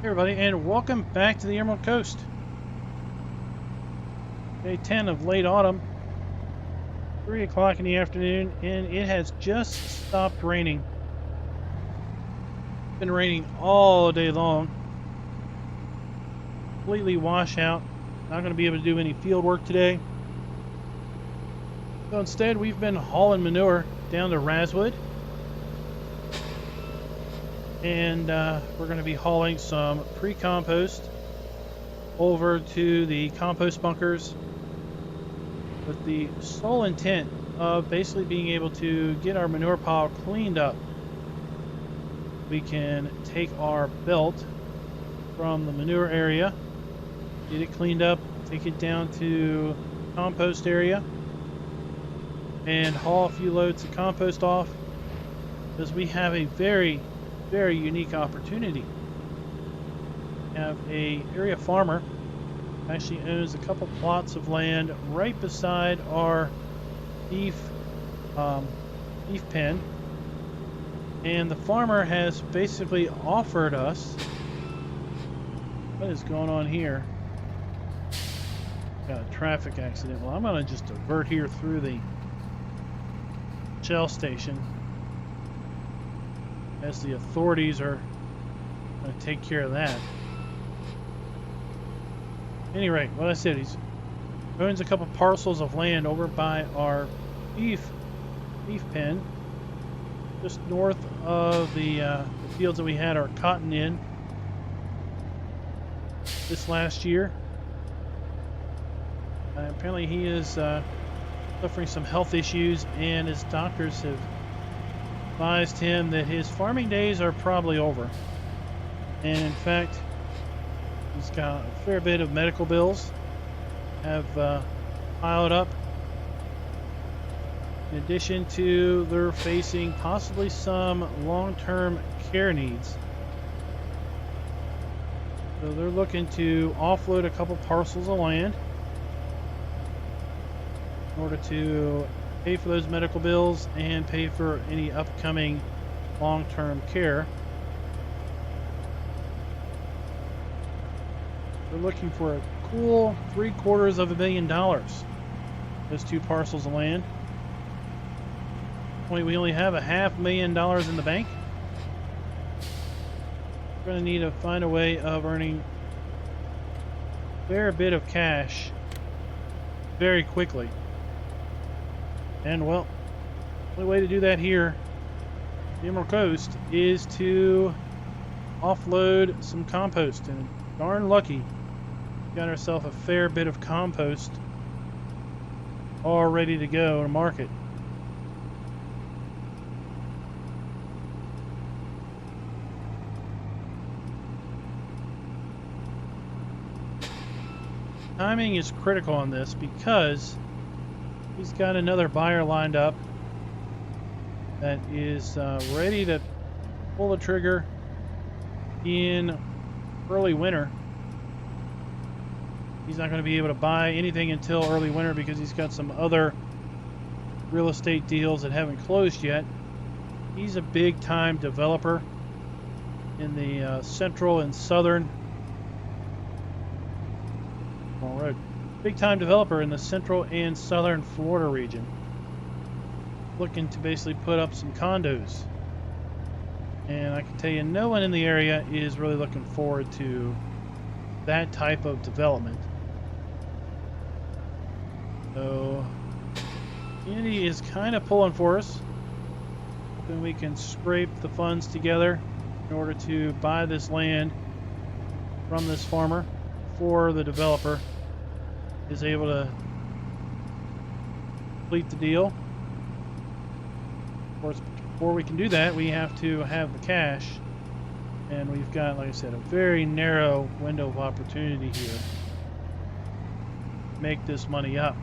Hey everybody, and welcome back to the Emerald Coast. Day 10 of late autumn, 3 o'clock in the afternoon, and it has just stopped raining. It's been raining all day long. Completely wash out. Not going to be able to do any field work today. So instead, we've been hauling manure down to Raswood. And we're going to be hauling some pre-compost over to the compost bunkers with the sole intent of basically being able to get our manure pile cleaned up. We can take our belt from the manure area, get it cleaned up, take it down to compost area, and haul a few loads of compost off, because we have a very unique opportunity. We have a area farmer who actually owns a couple plots of land right beside our beef pen, and the farmer has basically offered us, what is going on here? Got a traffic accident. Well, I'm going to just divert here through the Shell station, as the authorities are going to take care of that. At any rate, what I said, he owns a couple parcels of land over by our beef pen, just north of the fields that we had our cotton in this last year. Apparently he is suffering some health issues, and his doctors have advised him that his farming days are probably over. And in fact, he's got a fair bit of medical bills have piled up. In addition to, they're facing possibly some long-term care needs. So they're looking to offload a couple parcels of land in order to pay for those medical bills and pay for any upcoming long-term care. They're looking for a cool $750,000. Those two parcels of land. We only have $500,000 in the bank. We're going to need to find a way of earning a fair bit of cash very quickly. And well, the only way to do that here, the Emerald Coast, is to offload some compost. And darn lucky, got ourselves a fair bit of compost all ready to go to market. Timing is critical on this because he's got another buyer lined up that is ready to pull the trigger in early winter. He's not going to be able to buy anything until early winter because he's got some other real estate deals that haven't closed yet. He's a big time developer in the central and southern big time developer in the central and southern Florida region, looking to basically put up some condos. And I can tell you, no one in the area is really looking forward to that type of development. So community is kind of pulling for us, hoping we can scrape the funds together in order to buy this land from this farmer before the developer is able to complete the deal. Of course, before we can do that, we have to have the cash, and we've got, like I said, a very narrow window of opportunity here to make this money up.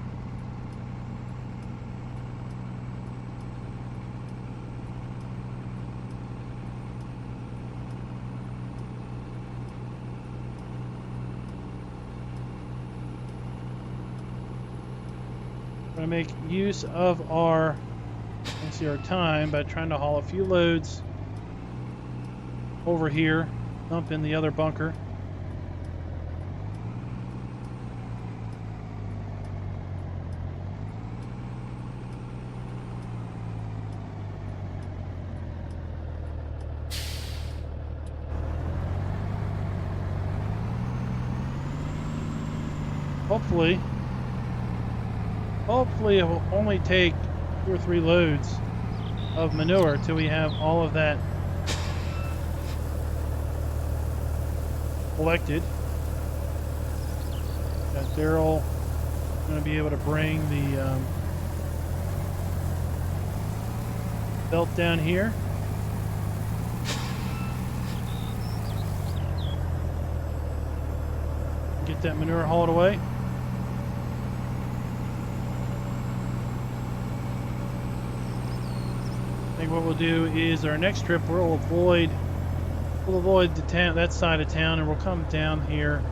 Going to make use of our time by trying to haul a few loads over here dump in the other bunker. Hopefully it will only take 2 or 3 loads of manure till we have all of that collected. Got Daryl going to be able to bring the belt down here. Get that manure hauled away. I think what we'll do is our next trip we'll avoid the town, that side of town, and we'll come down here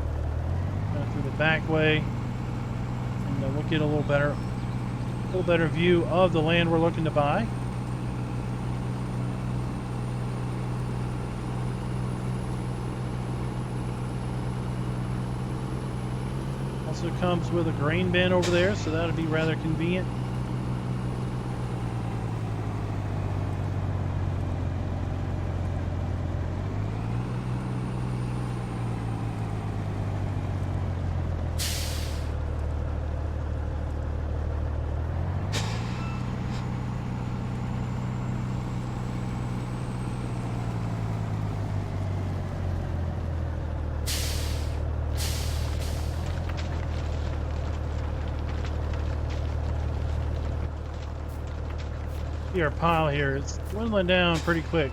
through the back way, and we'll get a little better view of the land we're looking to buy. Also comes with a grain bin over there, so that'll be rather convenient. See our pile here, it's dwindling down pretty quick.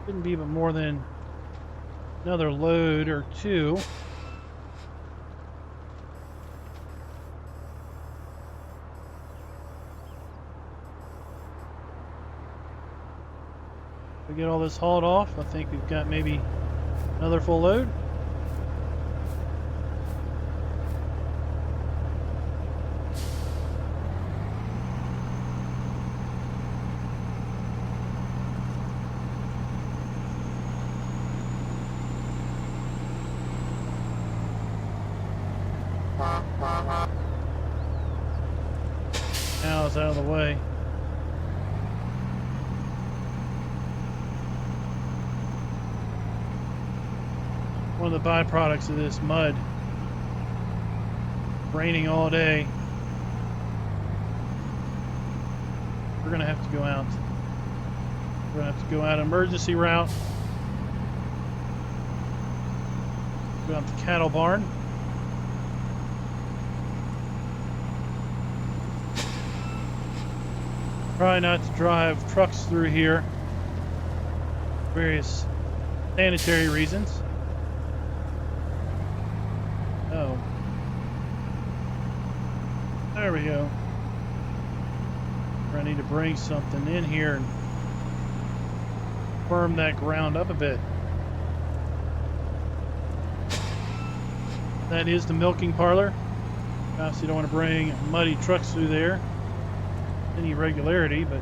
Couldn't be but more than another load or 2. We get all this hauled off, I think we've got maybe another full load. Now it's out of the way. One of the byproducts of this mud. Raining all day. We're gonna have to go out. We're gonna have to go out emergency route. Go out the cattle barn. Try not to drive trucks through here. Various sanitary reasons. Oh. There we go. I need to bring something in here and firm that ground up a bit. That is the milking parlor. Obviously, you don't want to bring muddy trucks through there. Any regularity, but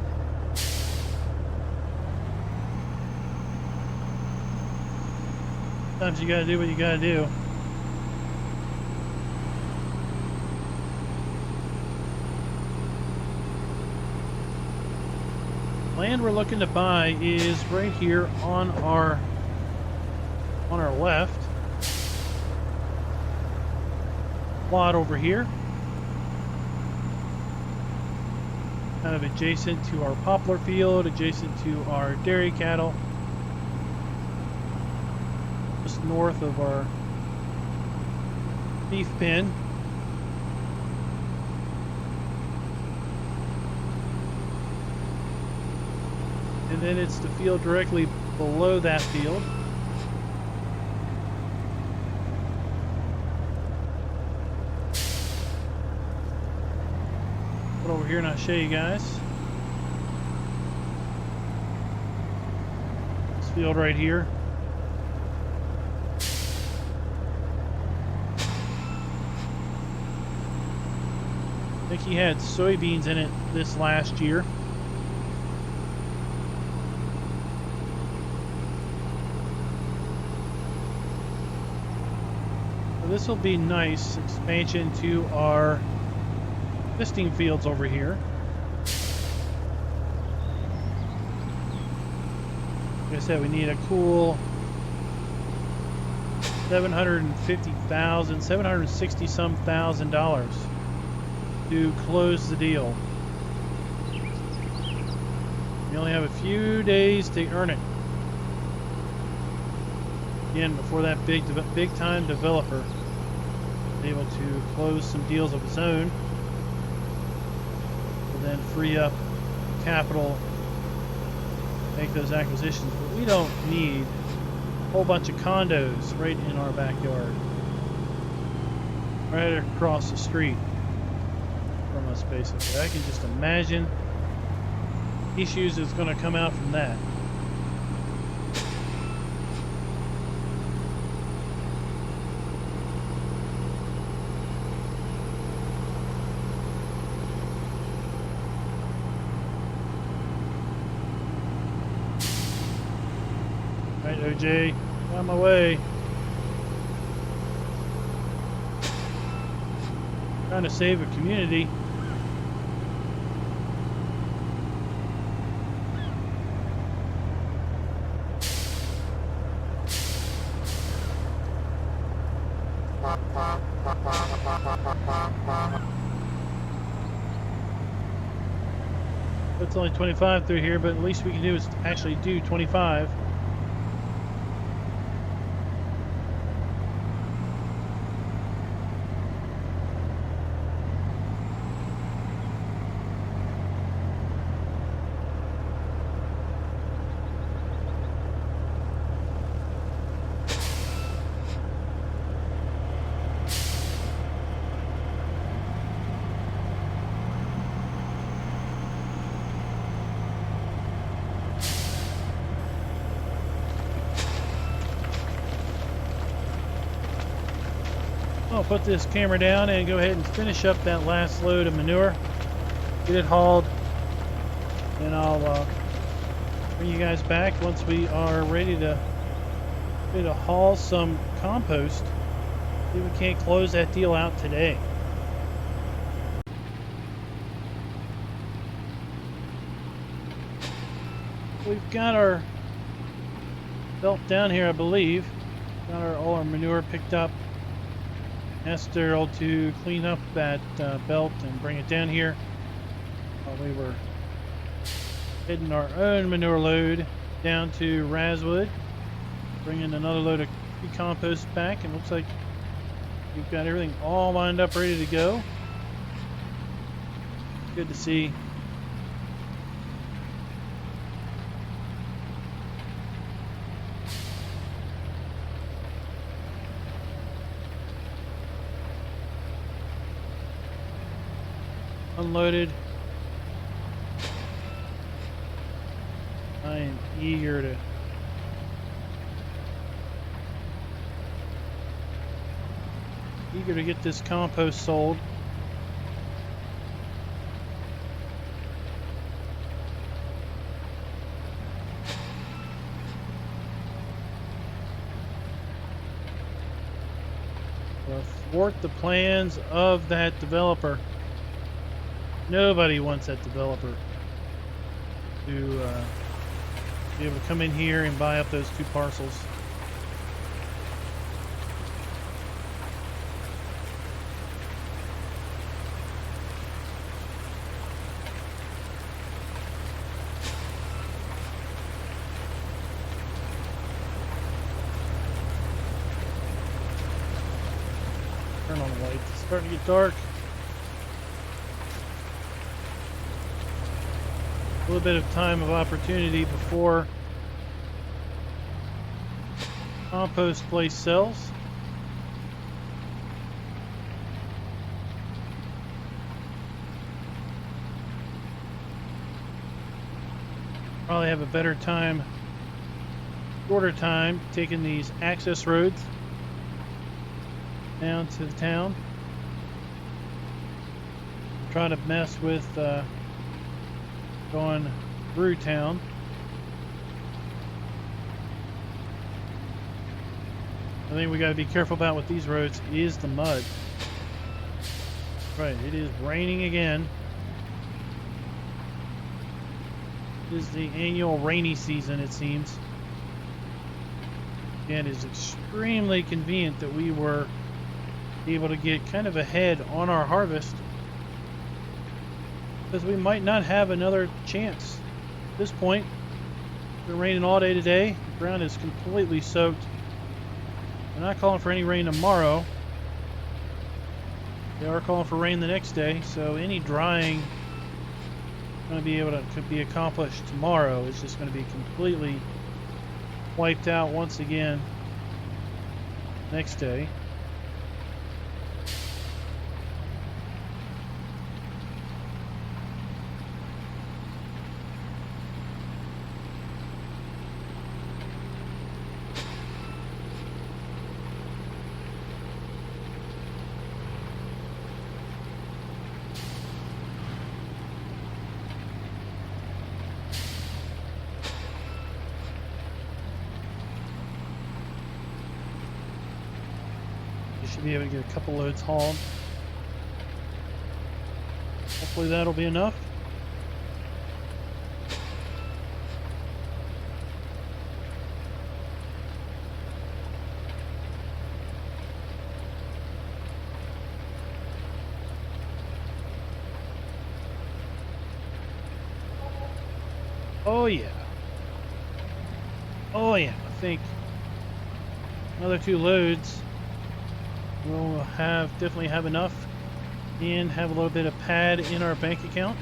sometimes you gotta do what you gotta do. Land we're looking to buy is right here on our left. Plot over here. Kind of adjacent to our poplar field, adjacent to our dairy cattle, just north of our beef pen. And then it's the field directly below that field. Over here and I'll show you guys this field right here. I think he had soybeans in it this last year. this will be nice expansion to our existing fields over here. Like I said, we need a cool 750,000, 760 some thousand dollars to close the deal. You only have a few days to earn it. Again, before that big time developer is able to close some deals of his own, and then free up capital, make those acquisitions. But we don't need a whole bunch of condos right in our backyard, right across the street from us, basically. I can just imagine issues that's going to come out from that. Right, OJ, on my way. Trying to save a community. It's only 25 through here, but at least we can do is actually do 25. I'll put this camera down and go ahead and finish up that last load of manure, get it hauled, and I'll bring you guys back once we are ready to haul some compost. See if we can't close that deal out today. We've got our belt down here, I believe. Got all our manure picked up. Asked Daryl to clean up that belt and bring it down here while we were heading our own manure load down to Razwood, bringing another load of compost back, and looks like we've got everything all lined up, ready to go. Good to see. Unloaded. I am eager to get this compost sold. Will thwart the plans of that developer. Nobody wants that developer to be able to come in here and buy up those two parcels. Turn on the lights. It's starting to get dark. A little bit of time of opportunity before compost place sells. Probably have a better time, shorter time, taking these access roads down to the town. Try to mess with going through town. The thing we got to be careful about with these roads is the mud. Right, it is raining again. It is the annual rainy season, it seems. And it's extremely convenient that we were able to get kind of ahead on our harvest, because we might not have another chance. At this point, it's been raining all day today. The ground is completely soaked. They're not calling for any rain tomorrow. They are calling for rain the next day, so any drying is going to be able to be accomplished tomorrow. It's just going to be completely wiped out once again next day. Should be able to get a couple loads hauled. Hopefully that'll be enough. Oh yeah. Oh yeah. I think another 2 loads. We'll definitely have enough and have a little bit of pad in our bank account.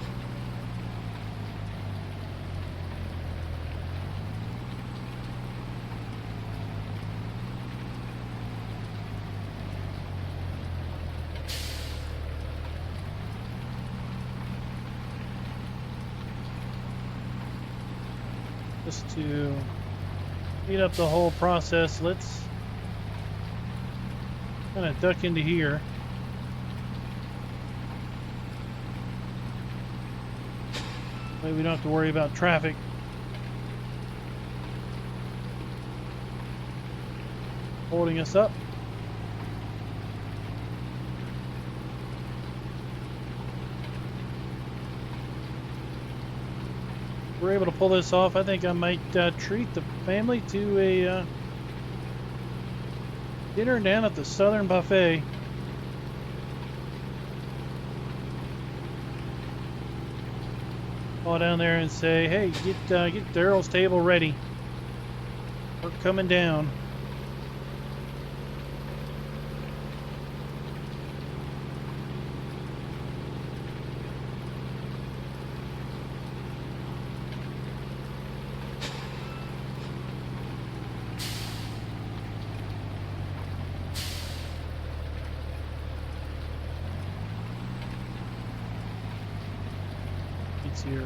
Just to speed up the whole process, let's kind of duck into here. That way we don't have to worry about traffic. Holding us up. If we're able to pull this off, I think I might treat the family to a dinner down at the Southern Buffet. Call down there and say, hey, get Daryl's table ready. We're coming down. Here.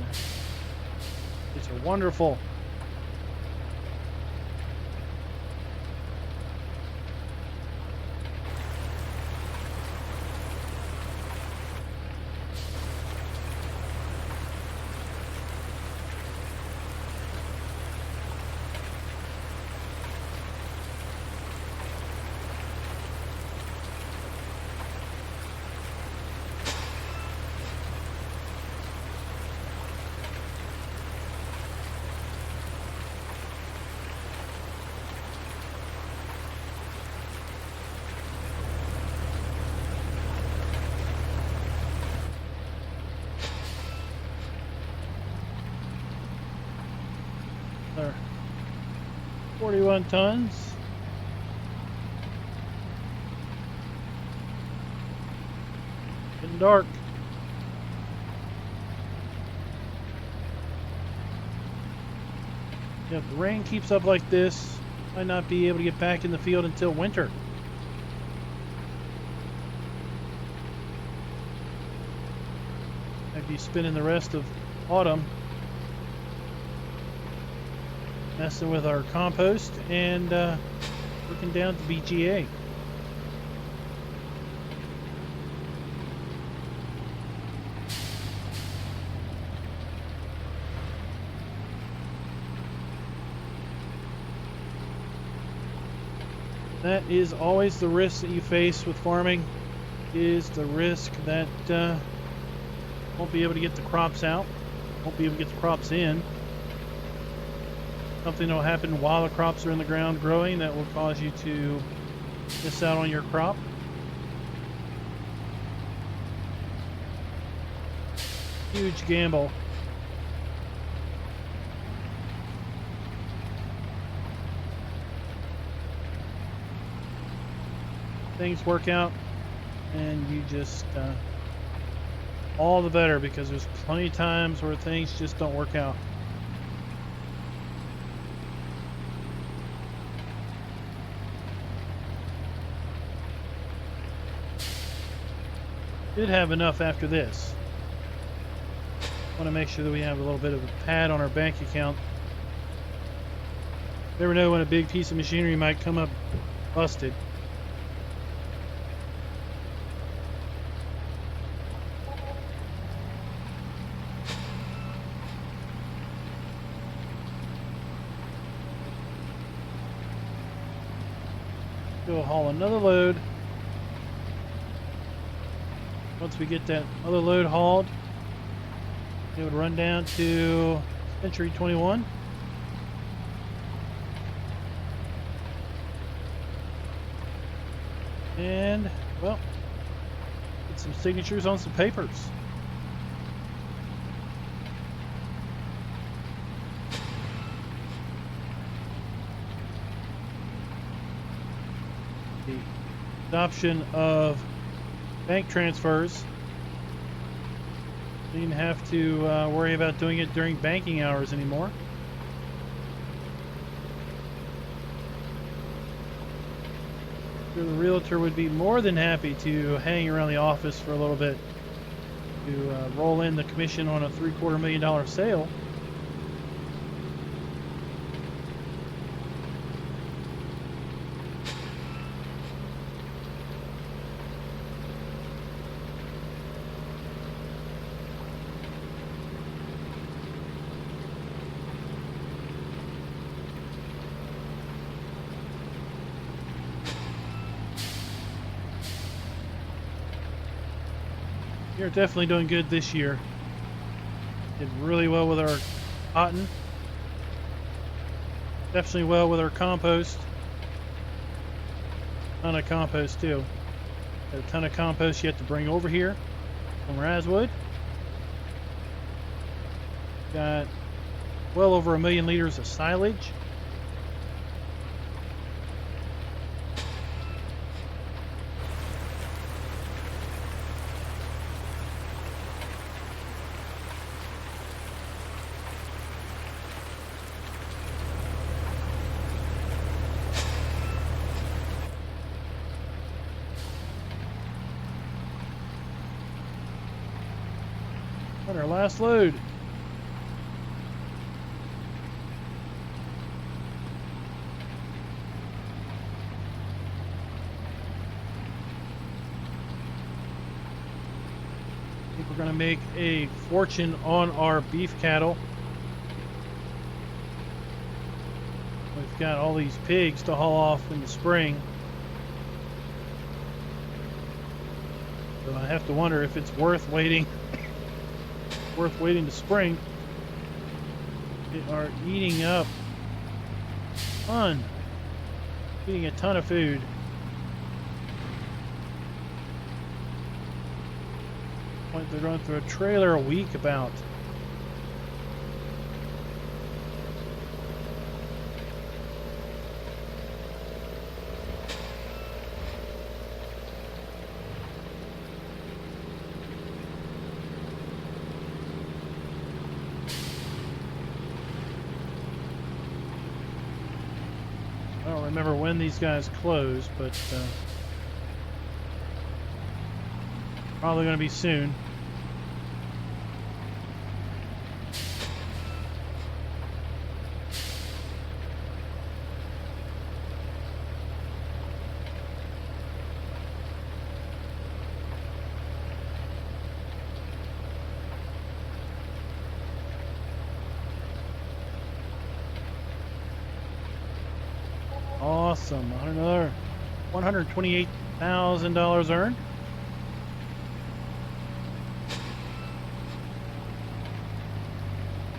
It's wonderful. There. 41 tons. Getting dark. Yeah, if the rain keeps up like this, might not be able to get back in the field until winter. Might be spending the rest of autumn messing with our compost and looking down at the BGA. That is always the risk that you face with farming, is the risk that won't be able to get the crops out, won't be able to get the crops in. Something will happen while the crops are in the ground growing that will cause you to miss out on your crop. Huge gamble. Things work out and you just all the better, because there's plenty of times where things just don't work out. Did have enough after this. Want to make sure that we have a little bit of a pad on our bank account. Never know when a big piece of machinery might come up busted. Go haul another load. Once we get that other load hauled, it would run down to Century 21. And, well, get some signatures on some papers. The adoption of bank transfers. You didn't have to worry about doing it during banking hours anymore. The realtor would be more than happy to hang around the office for a little bit to roll in the commission on a $750,000 sale. We're definitely doing good this year. Did really well with our cotton. Definitely well with our compost. Ton of compost too. Got a ton of compost you have to bring over here from Raswood. Got well over 1 million liters of silage. On our last load. I think we're going to make a fortune on our beef cattle. We've got all these pigs to haul off in the spring. So I have to wonder if it's worth waiting to spring. They are eating a ton of food. They're going through a trailer a week about. I don't remember when these guys close, but probably going to be soon. Awesome. Another $128,000 earned.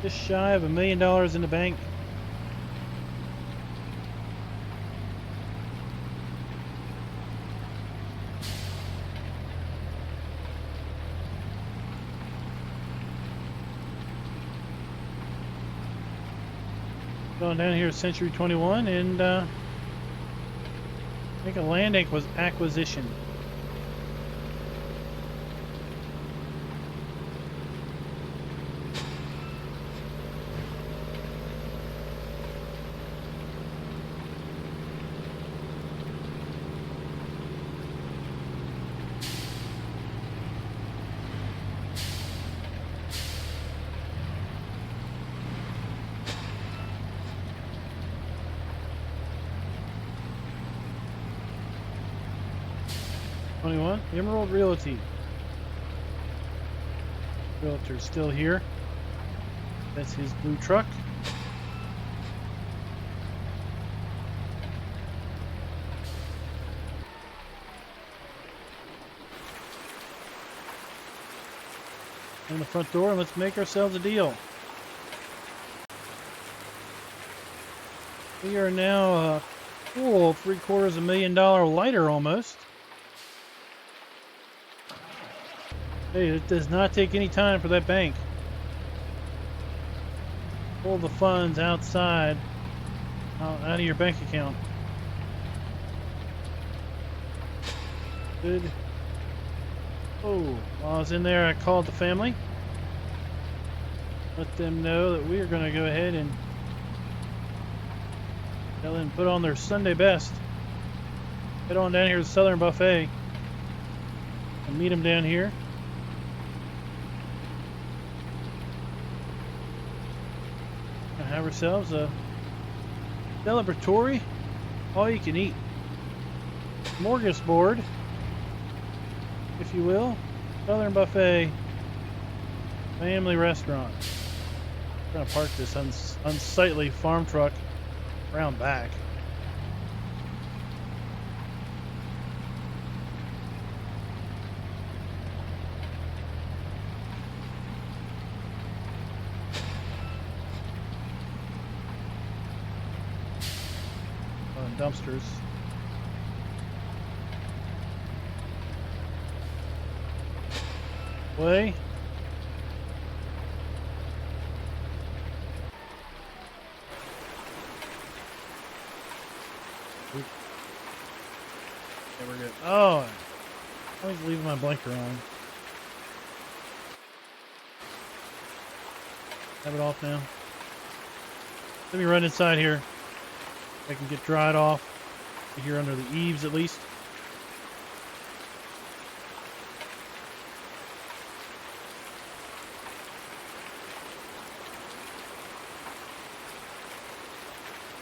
Just shy of $1 million in the bank. Going down here to Century 21 and make a land acquisition. Emerald Realty. Realtor's still here. That's his blue truck. On the front door, and let's make ourselves a deal. We are now a full $750,000 lighter almost. Hey, it does not take any time for that bank. Pull the funds outside, out of your bank account. Good. Oh, while I was in there, I called the family. Let them know that we are going to go ahead and tell them to put on their Sunday best. Head on down here to the Southern Buffet and meet them down here. Have ourselves a celebratory all-you-can-eat smorgasbord, if you will, Southern Buffet family restaurant. I'm gonna park this unsightly farm truck around back. Dumpsters. Way. Okay, we're good. Oh, I was leaving my blinker on. Have it off now. Let me run inside here. I can get dried off here under the eaves at least.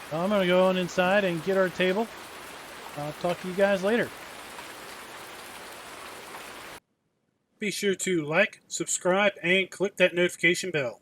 So I'm going to go on inside and get our table. I'll talk to you guys later. Be sure to like, subscribe, and click that notification bell.